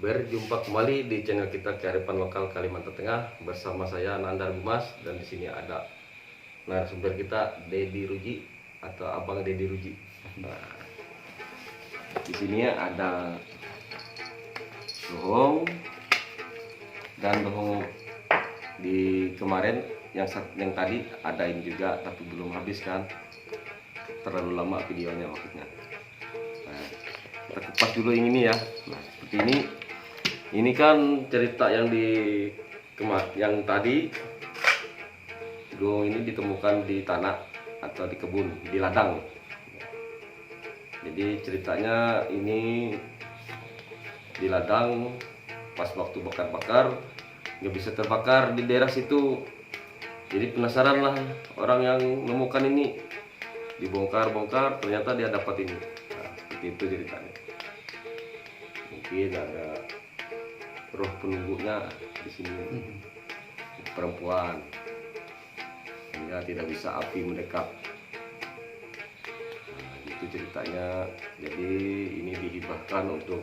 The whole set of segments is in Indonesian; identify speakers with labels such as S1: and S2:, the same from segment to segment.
S1: Berjumpa kembali di channel kita Kearifan Lokal Kalimantan Tengah bersama saya Nandar Bumas, dan di sini ada narasumber kita Dedi Ruji atau Abang Dedi Ruji. Nah, di sini ada Dohong dan Dohong di kemarin yang tadi ada ini juga, tapi belum habis kan, terlalu lama videonya maksudnya. Nah, kita kupas dulu ini ya. Nah, seperti ini kan cerita yang tadi Dohong ini ditemukan di tanah atau di kebun, di ladang. Jadi ceritanya ini di ladang, pas waktu bakar-bakar nggak bisa terbakar di daerah situ. Jadi penasaran lah orang yang menemukan ini, dibongkar-bongkar, ternyata dia dapat ini. Nah, seperti itu ceritanya. Mungkin ada roh penunggunya di sini, perempuan, sehingga tidak bisa api mendekat. Nah, itu ceritanya. Jadi ini dihibahkan untuk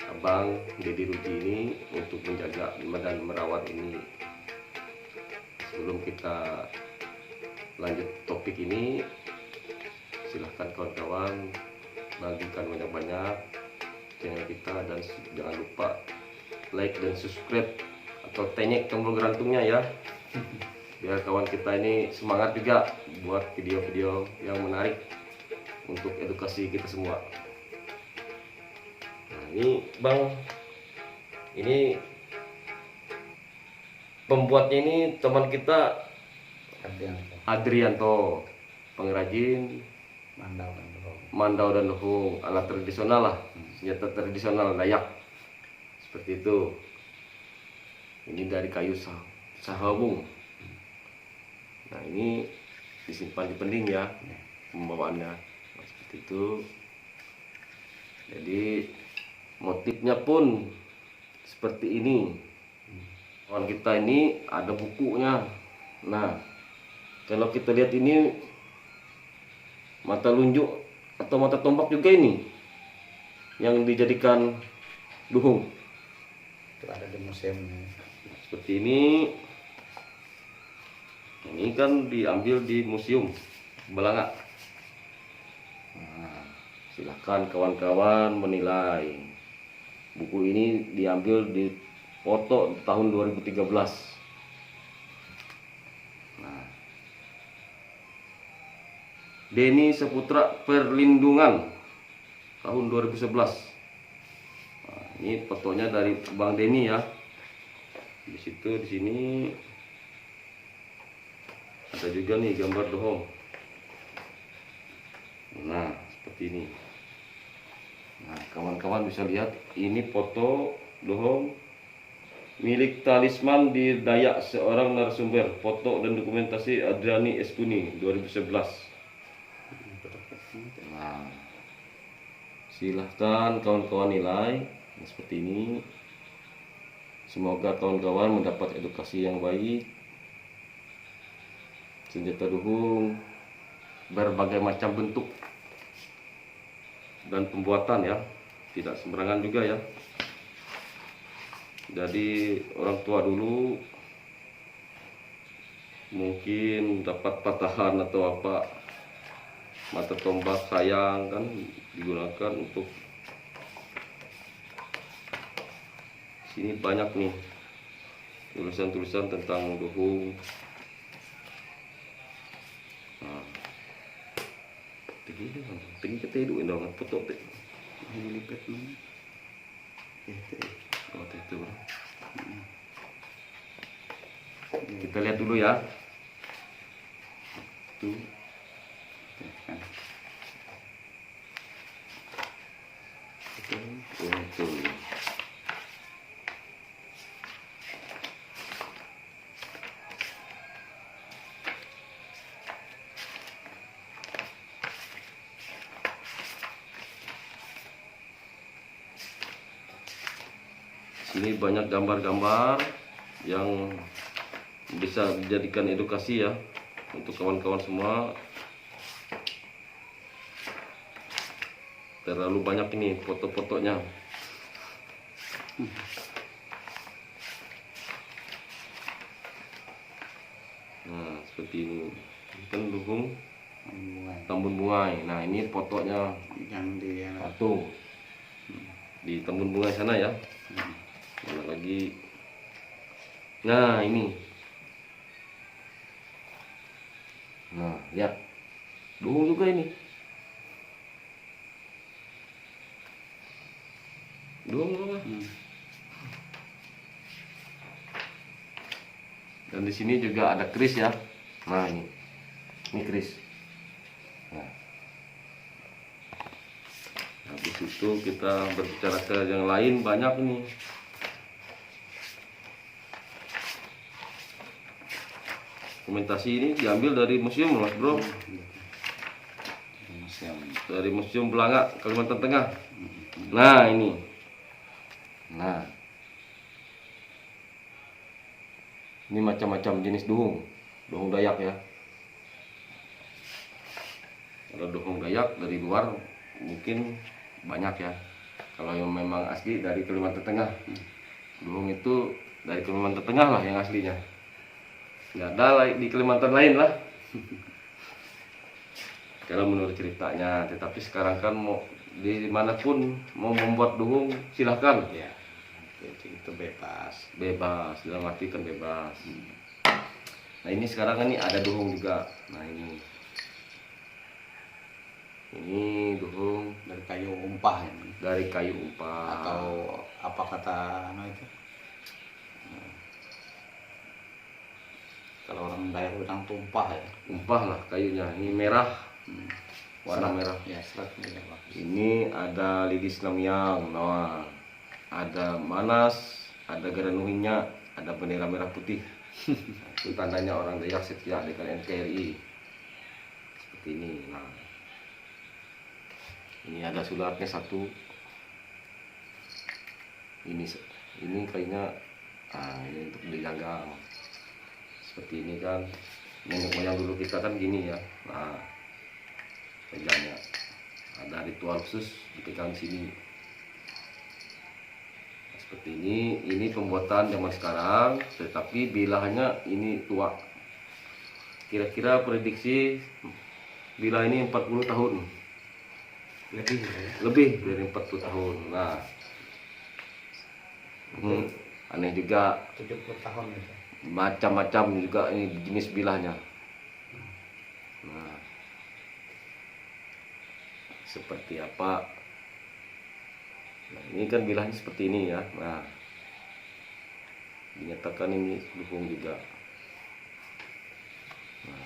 S1: Abang Dedi Ruji ini untuk menjaga dan merawat ini. Sebelum kita lanjut topik ini, silahkan kawan-kawan bagikan banyak-banyak channel kita, dan jangan lupa like dan subscribe atau tenyek tombol gerantungnya ya, biar kawan kita ini semangat juga buat video-video yang menarik untuk edukasi kita semua. Nah, ini Bang, ini pembuatnya ini teman kita Adrianto, pengrajin mandau dan dohong, alat tradisional lah, senjata tradisional Dayak, seperti itu. Ini dari kayu sahabung. Nah, ini disimpan di pending ya, pembawaannya. Nah, seperti itu. Jadi motifnya pun seperti ini. Kawan kita ini ada bukunya. Nah, kalau kita lihat ini mata lunjuk atau mata tombak juga ini yang dijadikan dohong.
S2: Itu ada di museumnya.
S1: Seperti ini. Ini kan diambil di Museum Belanga. Nah, silahkan kawan-kawan menilai. Buku ini diambil di foto tahun 2013. Nah, Deni Seputra Perlindungan tahun 2011. Nah, ini fotonya dari Bang Deni ya. Di situ, di sini ada juga nih gambar dohong. Nah, seperti ini. Nah, kawan-kawan bisa lihat ini foto dohong milik Talisman di Dayak seorang narasumber, foto dan dokumentasi Adriani Eskuni 2011. Nah, silahkan kawan-kawan nilai. Nah, seperti ini. Semoga kawan-kawan mendapat edukasi yang baik. Senjata dohong berbagai macam bentuk dan pembuatan ya, tidak sembarangan juga ya. Jadi orang tua dulu mungkin dapat patahan atau apa, mata tombak sayang kan digunakan untuk sini. Banyak nih tulisan-tulisan tentang dohong. Nah, tinggi kita hidup dong, foto teh ini lipet nih. Oh, itu. Kita lihat dulu ya. Tuh. Itu. Ini banyak gambar-gambar yang bisa dijadikan edukasi ya untuk kawan-kawan semua. Terlalu banyak ini foto-fotonya. Nah, seperti ini. Ini kan duhung
S2: Bunga
S1: Tambun Bungai. Nah, ini fotonya
S2: yang di
S1: patung di Tambun Bungai sana ya.
S2: Hmm.
S1: Mana lagi? Nah, ini. Nah, lihat. Duhung juga ini. Duhung juga.
S2: Hmm.
S1: Dan di sini juga ada keris ya. Nah, ini keris. Nah, habis itu kita berbicara ke yang lain, banyak ini. Dokumentasi ini diambil dari museum Mas Bro.
S2: Museum.
S1: Dari Museum Belanga Kalimantan Tengah.
S2: Hmm.
S1: Nah, ini. Nah, ini macam-macam jenis duhung Dayak ya. Kalau duhung Dayak dari luar mungkin banyak ya. Kalau yang memang asli dari Kalimantan Tengah, duhung itu dari Kalimantan Tengah lah yang aslinya. Nggak ada di Kalimantan lain lah. Kalau menurut ceritanya, tetapi sekarang kan mau dimanapun mau membuat duhung silahkan.
S2: Ya, jadi itu bebas.
S1: Bebas, dalam arti kan bebas. Nah, ini sekarang kan ini ada duhung juga. Nah, ini duhung
S2: Dari kayu umpah ini.
S1: dari kayu umpah
S2: Atau apa kata itu? Kalau orang Dayak bilang tumpah ya.
S1: umpah lah kayunya. Ini merah,
S2: Hmm.
S1: warna
S2: Serat.
S1: merah.
S2: Ya, seratnya ya, bagus.
S1: Ini ada Lidis Namyang, nah, ada Manas, ada Garanuhinya, ada bendera merah putih. Itu tandanya orang Dayak setia dengan NKRI. Seperti ini. Nah, ini ada sulatnya satu. Ini kayaknya, ini untuk dijaga. Seperti ini kan, nenek moyang dulu kita kan gini ya. Nah, pegangnya ada ritual khusus dipegang sini. Nah, seperti ini pembuatan zaman sekarang, tetapi bilahannya ini tua. Kira-kira prediksi bila ini 40 tahun.
S2: Lebih ya.
S1: Lebih dari 40 tahun. Nah, aneh juga,
S2: 70 tahun itu.
S1: macam-macam juga ini jenis bilahnya. Nah, seperti apa? Nah, ini kan bilahnya seperti ini ya. Nah, dinyatakan ini duhung juga. Nah,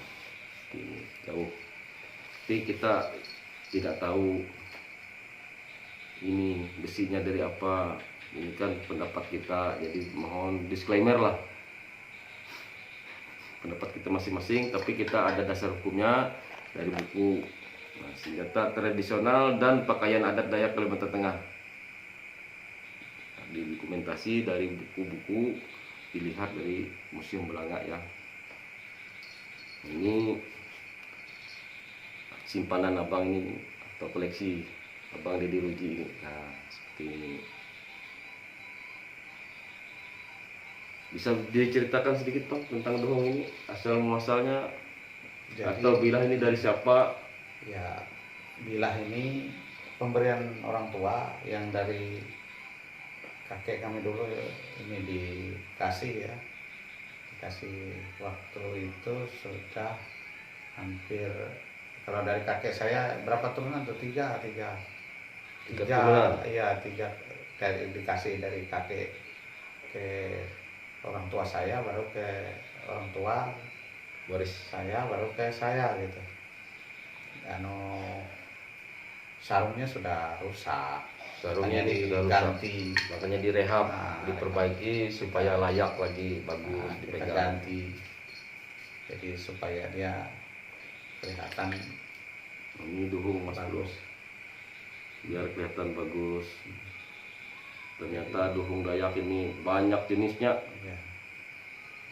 S1: ini jauh. Tapi kita tidak tahu ini besinya dari apa. Ini kan pendapat kita, jadi mohon disclaimer lah. Pendapat kita masing-masing, tapi kita ada dasar hukumnya dari buku senjata tradisional dan pakaian adat Dayak Kalimantan Tengah. Dokumentasi dari buku-buku dilihat dari Museum Belanga ya. Ini simpanan abang ini atau koleksi abang Deddy Ruji ini. Nah, seperti ini. Bisa diceritakan sedikit Bang tentang duhung ini, asal muasalnya atau bilah ini dari siapa?
S2: Ya, bilah ini pemberian orang tua yang dari kakek kami dulu ini dikasih ya. Dikasih waktu itu sudah hampir, kalau dari kakek saya berapa turunan tuh? Tiga
S1: turunan.
S2: iya, tiga dari dikasih dari kakek ke orang tua saya, baru ke orang tua
S1: Waris
S2: saya, baru ke saya gitu. Sarungnya sudah rusak,
S1: sarungnya
S2: makanya
S1: ini sudah rusak,
S2: diganti.
S1: makanya direhab,
S2: Nah,
S1: diperbaiki supaya layak lagi, bagus
S2: Nah, kita
S1: dipegang.
S2: ganti, jadi supaya dia kelihatan
S1: Ini duhung Mas Bro,
S2: bagus.
S1: biar kelihatan bagus. Ternyata duhung Dayak ini banyak jenisnya.
S2: Ya.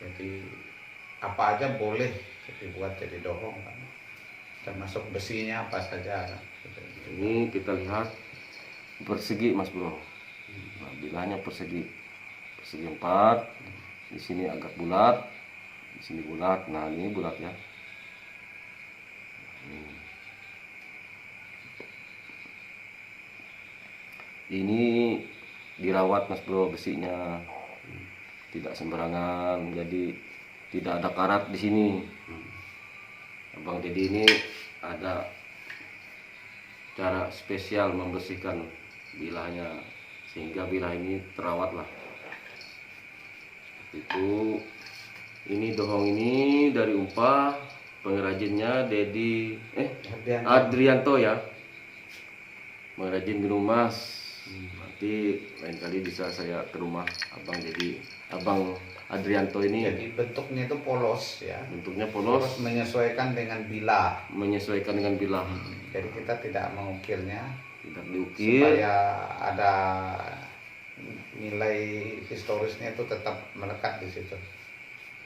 S2: Jadi apa aja boleh dibuat jadi dohong kan, termasuk besinya apa saja kan.
S1: Ini kita lihat persegi Mas Bro. Nah, bilahnya persegi 4, di sini agak bulat, di sini bulat. Nah, ini bulat ya. Ini dirawat Mas Bro, besinya tidak sembarangan, jadi tidak ada karat di sini. Abang Dedi ini ada cara spesial membersihkan bilahnya sehingga bilah ini terawat lah. Itu ini dohong ini dari Umpah, pengrajinnya Dedi Adrianto ya, pengrajin gunung mas. Nanti lain kali bisa saya ke rumah Abang Dedi, Abang Adrianto ini.
S2: Jadi bentuknya itu polos ya.
S1: Bentuknya polos,
S2: menyesuaikan dengan bilah.
S1: menyesuaikan dengan bilah.
S2: Jadi kita tidak mengukirnya,
S1: Tidak diukir.
S2: supaya ada nilai historisnya itu tetap melekat di situ.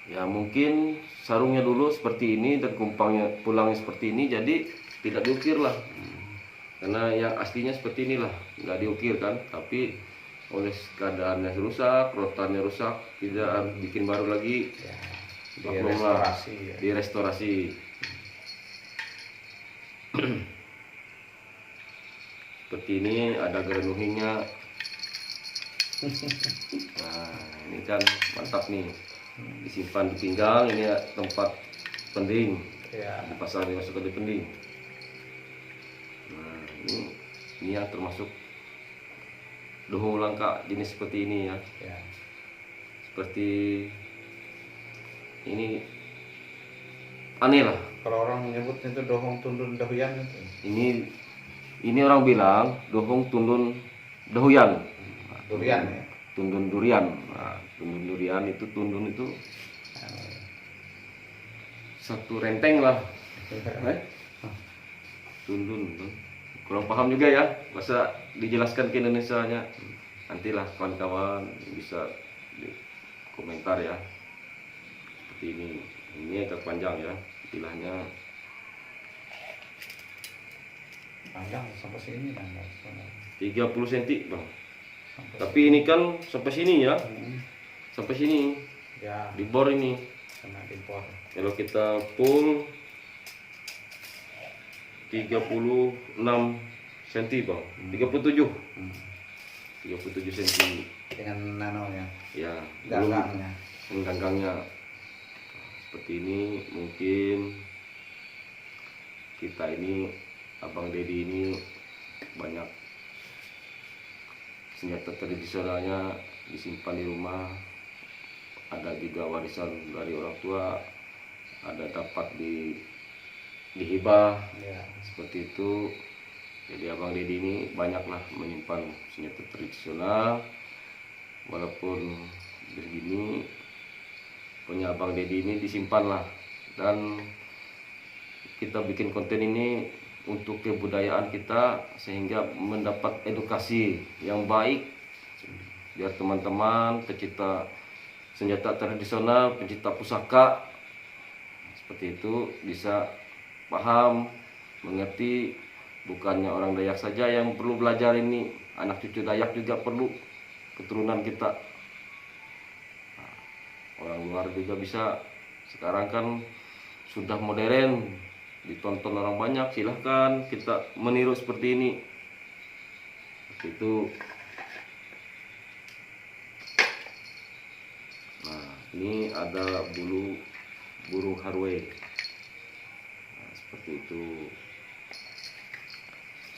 S1: Ya mungkin sarungnya dulu seperti ini dan kumpangnya pulangnya seperti ini, jadi tidak diukir lah. Karena yang aslinya seperti inilah, nggak diukir kan. Tapi oleh keadaannya rusak, rotannya rusak, tidak bikin baru lagi.
S2: Ya,
S1: Maklumlah,
S2: direstorasi ya.
S1: direstorasi. Seperti ini ada gerenuhinya. Nah ini kan mantap nih, disimpan di pinggang. Ini tempat pending,
S2: Ya.
S1: dipasang dimasukkan di pending. Nah ini yang termasuk dohong langka jenis seperti ini ya.
S2: Ya.
S1: Seperti ini aneh lah.
S2: Kalau orang menyebutnya itu dohong tundun dahuyan itu.
S1: Ini orang bilang dohong tundun dahuyan.
S2: Durian ya.
S1: Tundun durian. Nah, tundun durian itu, tundun itu satu renteng lah. Tundun kurang paham juga ya, masa dijelaskan ke Indonesianya. Nantilah kawan-kawan bisa di komentar ya. Seperti ini agak panjang ya bilahnya.
S2: Panjang sampai sini kan.
S1: 30 cm bang. Tapi ini kan sampai sini ya, sampai sini
S2: Ya,
S1: di bor ini.
S2: kena impor.
S1: Kalau kita full 36 cm bang, 37 cm
S2: Dengan nanonya,
S1: ya,
S2: gagangnya.
S1: belum ganggangnya. Seperti ini mungkin kita ini, Abang Dedi ini banyak senjata tradisionalnya disimpan di rumah. Ada juga warisan dari orang tua, ada dapat dihibah
S2: Ya.
S1: seperti itu. Jadi Abang Dedi ini banyaklah menyimpan senjata tradisional. Walaupun begini, punya Abang Dedi ini disimpan lah. Dan kita bikin konten ini untuk kebudayaan kita, sehingga mendapat edukasi yang baik biar teman-teman pecinta senjata tradisional, pecinta pusaka seperti itu bisa paham, mengerti. Bukannya orang Dayak saja yang perlu belajar ini, anak cucu Dayak juga perlu, keturunan kita. Nah, orang luar juga bisa. Sekarang kan sudah modern, ditonton orang banyak, silahkan kita meniru seperti ini. Seperti itu. Nah ini ada bulu burung harwe. Nah, seperti itu.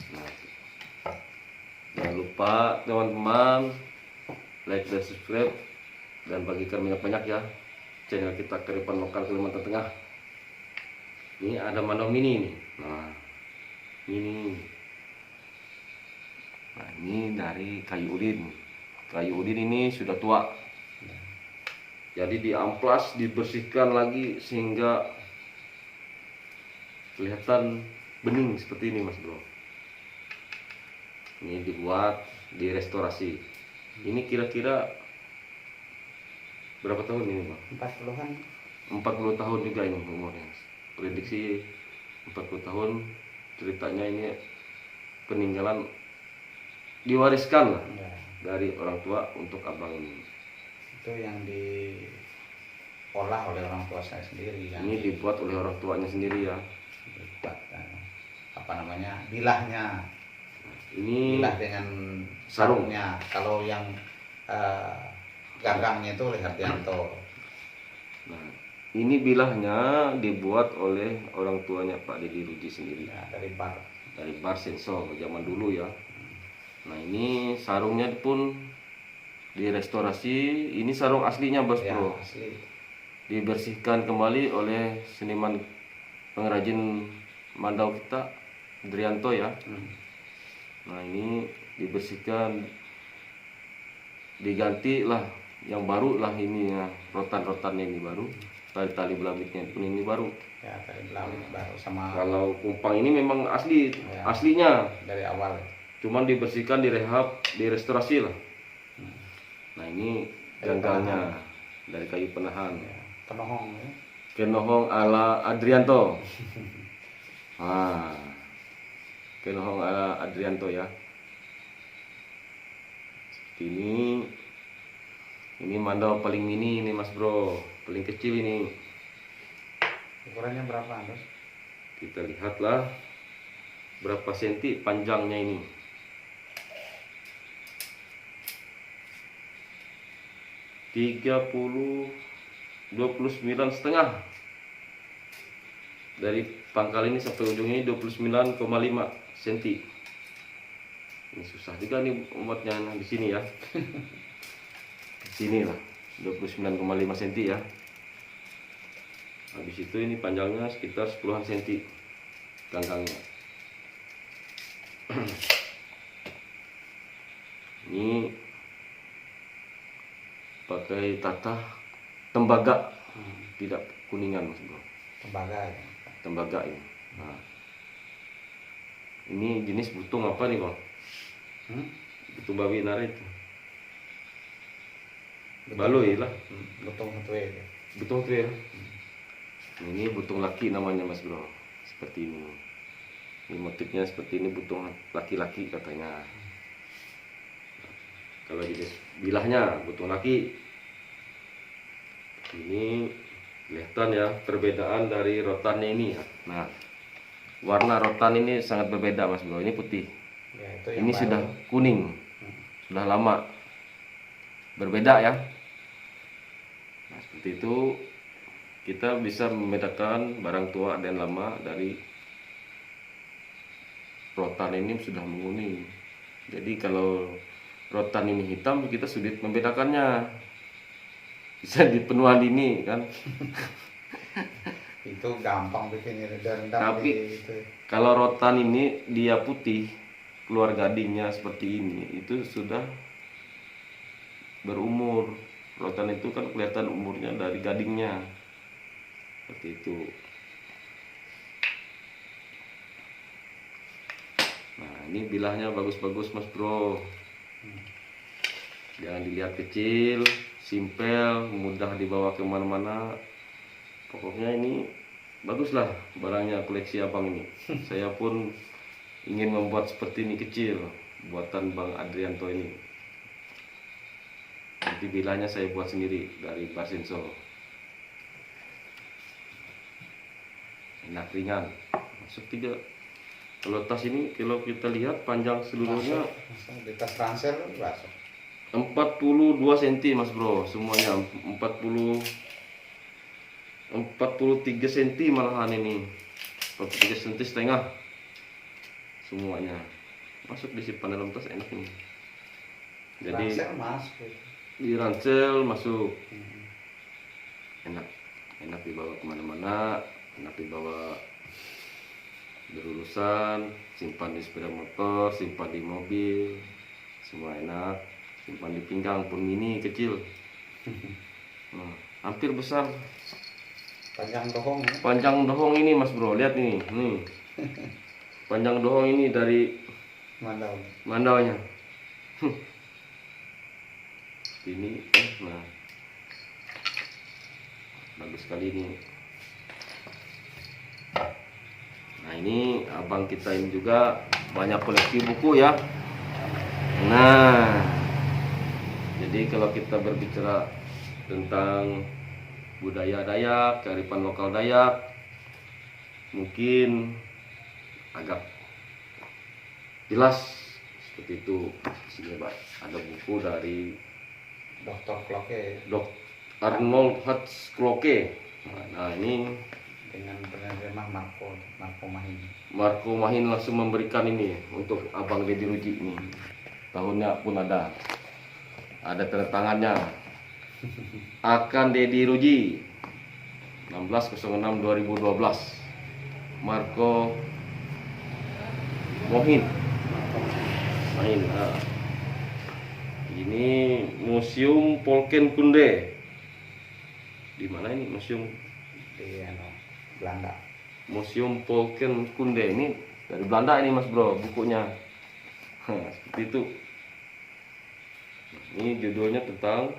S1: Nah, jangan lupa teman-teman like dan subscribe, dan bagikan banyak-banyak ya channel kita Kearifan Lokal Kalimantan Tengah. Ini ada mandau mini nih. Nah ini, dari kayu udin. Kayu udin ini sudah tua, jadi diamplas, dibersihkan lagi sehingga kelihatan bening seperti ini Mas Bro. Ini dibuat, direstorasi. Ini kira-kira berapa tahun ini Bang?
S2: 40-an.
S1: 40 tahun juga ini umurnya. Prediksi 40 tahun. Ceritanya ini peninggalan, diwariskan lah.
S2: Ya.
S1: dari orang tua untuk abang ini.
S2: Itu yang diolah oleh orang tua saya sendiri, yang
S1: Ini dibuat oleh orang tuanya sendiri ya.
S2: dibuat apa namanya, bilahnya,
S1: Ini
S2: bilah dengan
S1: sarung.
S2: sarungnya. Kalau yang gagangnya itu oleh Hardianto.
S1: Nah, ini bilahnya dibuat oleh orang tuanya Pak Dedi Rudi sendiri
S2: Ya, dari bar.
S1: dari bar Senso zaman dulu ya. Nah, ini sarungnya pun direstorasi. Ini sarung aslinya Bos
S2: Ya,
S1: Bro.
S2: asli.
S1: Dibersihkan kembali oleh seniman pengrajin mandau kita, Drianto ya. Nah, ini dibersihkan, diganti lah yang baru lah ini ya, rotan-rotannya ini baru, tali-tali belabitnya pun ini baru.
S2: Ya, dari belakang baru sama
S1: Kalau kumpang ini memang asli,
S2: Ya.
S1: aslinya,
S2: dari awal.
S1: cuman dibersihkan, direhab, direstorasi lah. Nah, ini
S2: Kayu
S1: ganggalnya dari kayu penahan.
S2: Ya, penohong ya.
S1: Kenohong ala Adrianto. Kenohong ala Adrianto ya. Seperti ini mandau paling mini ini Mas Bro, paling kecil ini.
S2: Ukurannya berapa, Bos?
S1: Kita lihatlah berapa senti panjangnya ini. 29,5 dari pangkal ini sampai ujung ini 29,5 cm. Ini susah juga nih membuatnya di sini ya. Di sini lah 29,5 cm ya. Habis itu ini panjangnya sekitar 10 cm gangkangnya. Ini pakai tatah tembaga, tidak kuningan Mas Bro.
S2: Tembaga ya.
S1: Tembaga ini. Nah, ini jenis butung apa nih Bang? Butung babi nari itu. Baloi lah.
S2: Butung tuwe ya.
S1: Butung tuh ya. Ini butung laki namanya Mas Bro. Seperti ini. Ini motifnya seperti ini, butung laki-laki katanya. Kalau jenis bilahnya butung laki. Ini kelihatan ya perbedaan dari rotannya ini ya. Nah, warna rotan ini sangat berbeda Mas Bro. Ini putih.
S2: Ya, itu yang
S1: Ini
S2: baru.
S1: sudah kuning. Sudah lama. Berbeda ya. Nah, seperti itu kita bisa membedakan barang tua dan lama dari rotan ini sudah menguning. Jadi kalau rotan ini hitam kita sulit membedakannya. Bisa di penuaan dini kan.
S2: Itu gampang bikinnya dan
S1: Tapi
S2: itu.
S1: kalau rotan ini dia putih, keluar gadingnya seperti ini, itu sudah berumur. Rotan itu kan kelihatan umurnya dari gadingnya. Seperti itu. Nah, ini bilahnya bagus-bagus Mas Bro. Jangan dilihat kecil, simpel, mudah dibawa kemana-mana. Pokoknya ini baguslah barangnya koleksi abang ini. Saya pun ingin membuat seperti ini kecil, buatan Bang Adrianto ini. Nanti bilahnya saya buat sendiri dari Barsenso. Enak, ringan, masuk 3. Kalau tas ini kalau kita lihat panjang seluruhnya
S2: Masuk di tas ransel masuk.
S1: 42 cm Mas Bro, semuanya 43 cm malahan ini. 43 cm setengah semuanya. Masuk disimpan dalam tas enak ini. Jadi
S2: Ransel masuk.
S1: di ransel masuk. Enak dibawa kemana-mana, enak dibawa berurusan, simpan di sepeda motor, simpan di mobil, semua enak. Simpan di pinggang pun mini kecil. Hampir besar.
S2: Panjang dohong ya.
S1: Panjang dohong ini Mas Bro, lihat nih. Panjang dohong ini dari
S2: Mandau.
S1: mandaunya. Ini nah. Bagus sekali ini. Nah, ini abang kita ini juga banyak koleksi buku ya. Nah, kalau kita berbicara tentang budaya Dayak, kearifan lokal Dayak, mungkin agak jelas seperti itu. Sini Pak, ada buku dari
S2: Dr. Kloke
S1: Dr. Arnold Kloke. Nah ini
S2: dengan penerjemah Marco Mahin.
S1: Marco Mahin langsung memberikan ini untuk Abang Deddy Ruji ini. Tahunnya pun ada tanda tangannya. Akan Deddy Ruji 16/06/2012. Marco Mahin. Nah. Ini Museum Polken Kunde. Di mana ini museum?
S2: Di Belanda.
S1: Museum Polken Kunde ini dari Belanda ini Mas Bro bukunya. Seperti itu. Ini judulnya tentang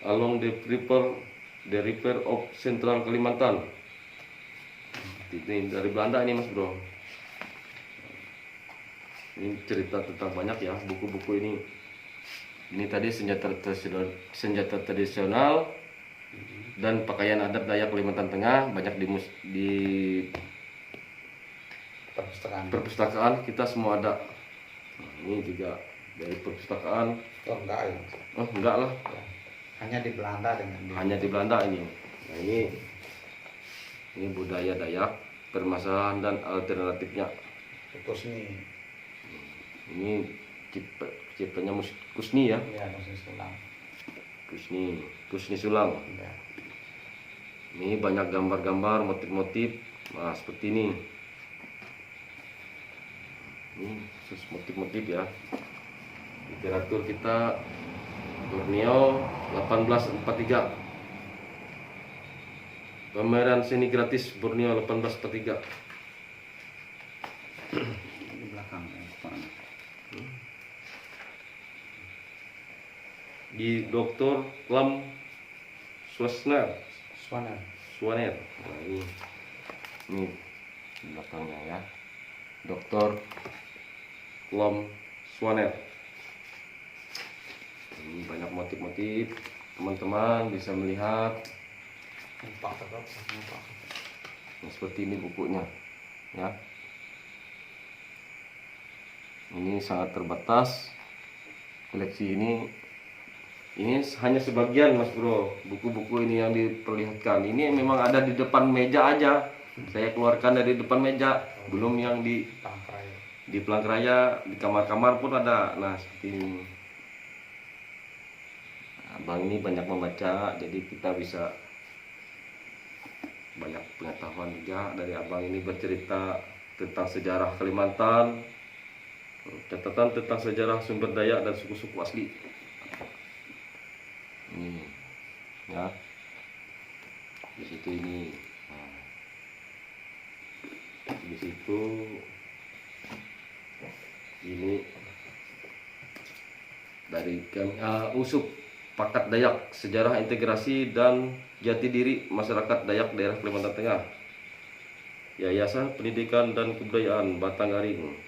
S1: Along the River of Central Kalimantan. Ini dari Belanda ini Mas Bro. Ini cerita tentang banyak ya buku-buku ini. Ini tadi senjata tradisional dan pakaian adat Dayak Kalimantan Tengah, banyak di perpustakaan kita semua ada. Nah, ini juga dari perpustakaan.
S2: Oh enggak ya?
S1: Oh enggak lah.
S2: Ya. Hanya di Belanda
S1: Hanya di Belanda ini. Nah ini budaya Dayak, permasalahan dan alternatifnya.
S2: Kusni.
S1: Ini ciptanya Kusni ya.
S2: Iya, Kusni Sulang.
S1: Kusni Sulang.
S2: Ya.
S1: Ini banyak gambar-gambar, motif-motif. Nah, seperti ini. Ini khusus motif-motif ya. Literatur kita Borneo 1843. Pameran seni gratis Borneo 1843.
S2: Di belakang ya.
S1: Di Dr. Lam Swaner. Nah, ini belakangnya ya. Dr. Lam Swaner. Ini banyak motif-motif. Teman-teman bisa melihat. Nah, seperti ini bukunya ya. Ini sangat terbatas. Koleksi ini hanya sebagian Mas Bro. Buku-buku ini yang diperlihatkan ini memang ada di depan meja aja. Saya keluarkan dari depan meja, belum yang di Palangkaraya, di kamar-kamar pun ada. Nah seperti ini. Abang ini banyak membaca, jadi kita bisa banyak pengetahuan juga dari abang ini, bercerita tentang sejarah Kalimantan, catatan tentang sejarah sumber Dayak dan suku-suku asli. Ini ya, di situ ini, nah, di situ ini dari Usup Pakat Dayak, sejarah integrasi dan jati diri masyarakat Dayak daerah Kalimantan Tengah. Yayasan Pendidikan dan Kebudayaan Batanggaring,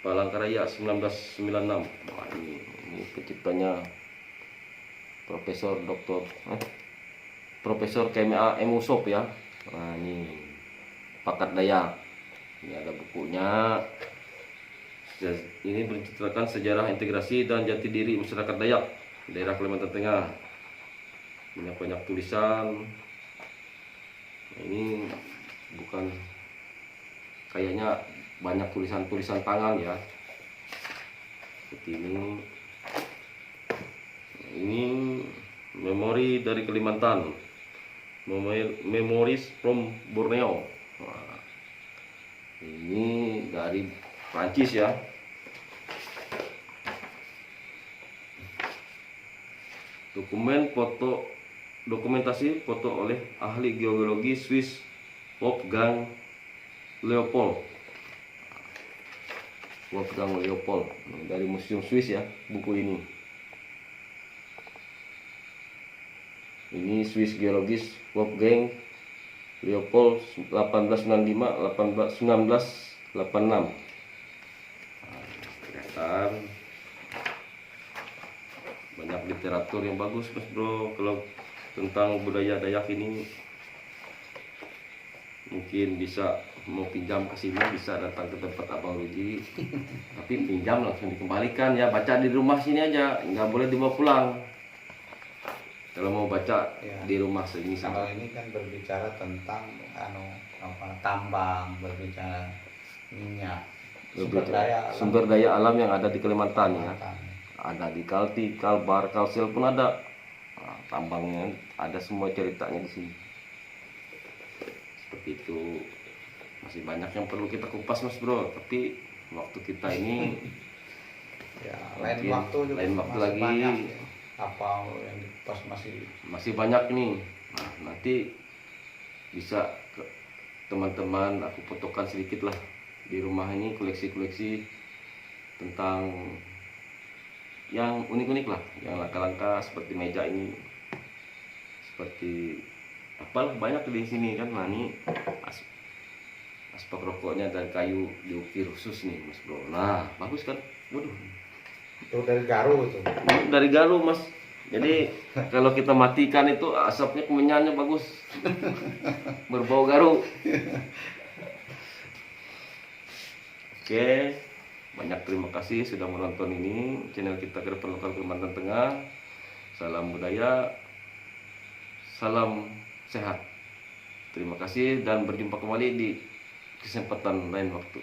S1: Palangkaraya 1996. Nah, ini penciptanya Profesor KMA M. Usop ya. Nah, ini Pakat Dayak. Ini ada bukunya. Ini menceritakan sejarah integrasi dan jati diri masyarakat Dayak daerah Kalimantan Tengah. Banyak tulisan. Nah, ini bukan, kayaknya banyak tulisan tangan ya. Seperti ini. Ini memori dari Kalimantan. Memories from Borneo. Nah, ini dari Prancis ya. Dokumentasi foto oleh ahli geologi Swiss Wolfgang Leopold dari Museum Swiss ya, buku ini. Ini Swiss geologis Wolfgang Leopold 1895-1986. Nah, bacaan, banyak literatur yang bagus Mas Bro kalau tentang budaya Dayak ini. Mungkin bisa mau pinjam ke sini bisa datang ke tempat Abang Rudi. Tapi pinjam langsung dikembalikan ya, baca di rumah sini aja, nggak boleh dibawa pulang. Kalau mau baca
S2: Ya.
S1: di rumah sini
S2: Kalau
S1: sama.
S2: ini kan berbicara tentang tambang, berbicara minyak,
S1: Sumber daya alam yang ada di Kalimantan ya.
S2: Kalimantan.
S1: Ada di Kalti, Kalbar, Kalsel pun ada. Nah, tambangnya ada semua ceritanya di sini. Seperti itu. Masih banyak yang perlu kita kupas Mas Bro, tapi waktu kita ini
S2: Ya, lain
S1: mungkin
S2: waktu juga
S1: lain waktu
S2: masih
S1: lagi.
S2: banyak ya. Apa yang dikupas
S1: Masih banyak nih. Nah, nanti bisa teman-teman aku fotokan sedikit lah di rumah ini, koleksi-koleksi tentang yang unik-unik lah, yang langka-langka seperti meja ini, seperti apalah banyak di sini kan. Nah ini aspak rokoknya dari kayu diukir khusus nih Mas Bro. Nah bagus kan, waduh
S2: itu dari Garu itu.
S1: dari galuh Mas. Jadi kalau kita matikan itu asapnya kemenyannya bagus, berbau garu. Oke, banyak terima kasih sudah menonton ini channel kita Kearifan Lokal Kalimantan Tengah. Salam budaya, salam sehat. Terima kasih dan berjumpa kembali di kesempatan lain waktu.